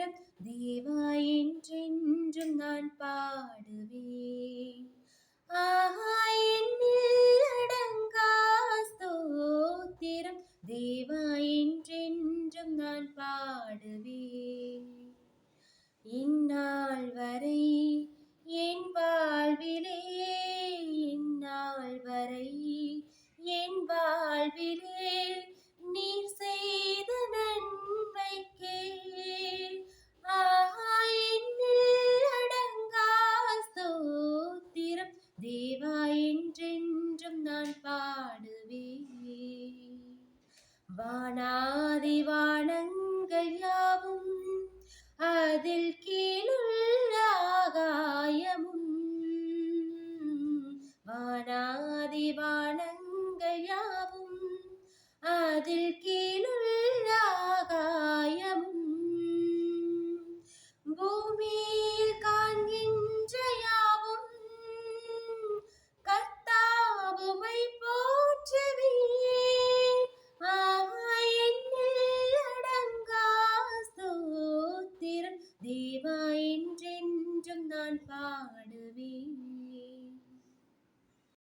ஸ்தோத்திரம் தேவா என்றென்றும் நான் பாடுவேன். ஆஹா என்னில் அடங்கா ஸ்தோத்திரம் தேவா என்றென்றும் நான் பாடுவேன். இந்நாள் வரை என் வாழ்விலே இந்நாள் வரை என் வாழ்விலே நீர் செய்த நன்மைக்கே ஆஹா என்னில் அடங்கா ஸ்தோத்திரம் தேவா என்றென்றும் நான் பாடுவேன். வானாதி வானங்கள் யாவும் அதில் கீழுள்ள ஆகாயமும் வானாதி வானங்கள் யாவும் அதில் கீழுள்ள ஆகாயமும் பூமியில் காண்கின்ற யாவும் கர்த்தாவுமை போற்றுவேன். ஆஹா என்னில் அடங்கா ஸ்தோத்திரம் தேவா என்றென்றும் நான் பாடுவேன்.